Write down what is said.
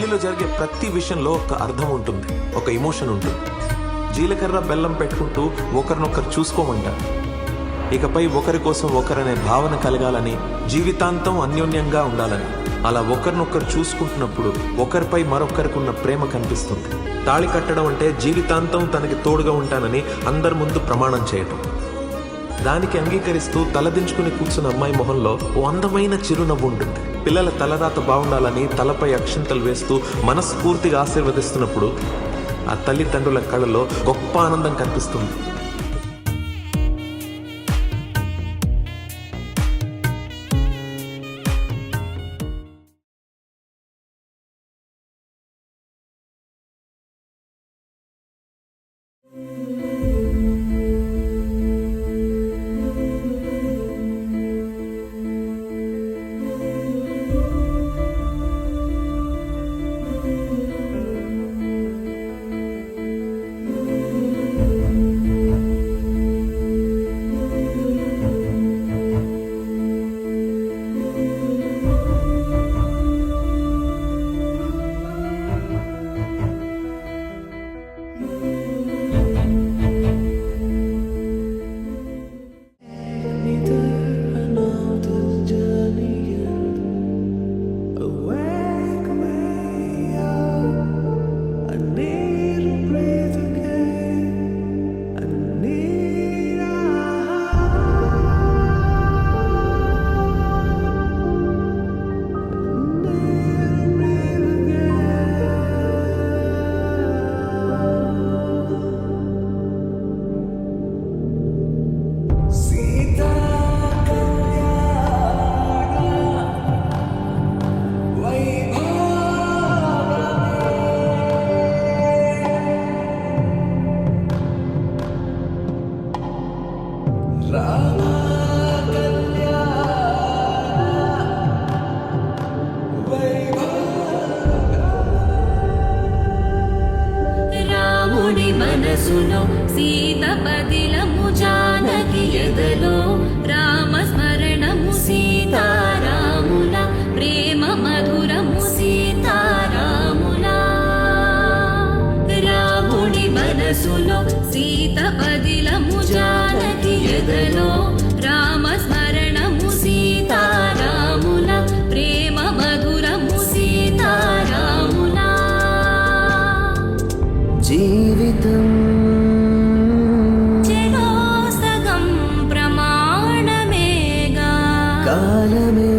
పెళ్లిలో జరిగే ప్రతి విషయంలో ఒక అర్థం ఉంటుంది, ఒక ఎమోషన్ ఉంటుంది. జీలకర్ర బెల్లం పెట్టుకుంటూ ఒకరినొకరు చూసుకోమంటారు. ఇకపై ఒకరి కోసం ఒకరనే భావన కలగాలని, జీవితాంతం అన్యోన్యంగా ఉండాలని. అలా ఒకరినొకరు చూసుకుంటున్నప్పుడు ఒకరిపై మరొకరికి ఉన్న ప్రేమ కనిపిస్తుంది. తాళి కట్టడం అంటే జీవితాంతం తనకి తోడుగా ఉంటానని అందరి ముందు ప్రమాణం చేయటం. దానికి అంగీకరిస్తూ తలదించుకుని కూర్చున్న అమ్మాయి మొహంలో ఓ అందమైన చిరునవ్వు ఉంటుంది. పిల్లల తలరాత బాగుండాలని తలపై అక్షింతలు వేస్తూ మనస్ఫూర్తిగా ఆశీర్వదిస్తున్నప్పుడు ఆ తల్లిదండ్రుల కళ్ళలో గొప్ప ఆనందం కనిపిస్తుంది. రాముడి మనసులో సీత పదిలము, జానకి ఎదలో రామస్మరణము, సీతారాముల ప్రేమ మధురము, సీతారాముల. రాముడి మనసులో సీత పదిలము, జానకి ఎదలో రామస్మరణము, సీతారాముల ప్రేమ మధురము, సీతారాముల. జీవితం చెలో సగం ప్రమాణమేగా, కాలమే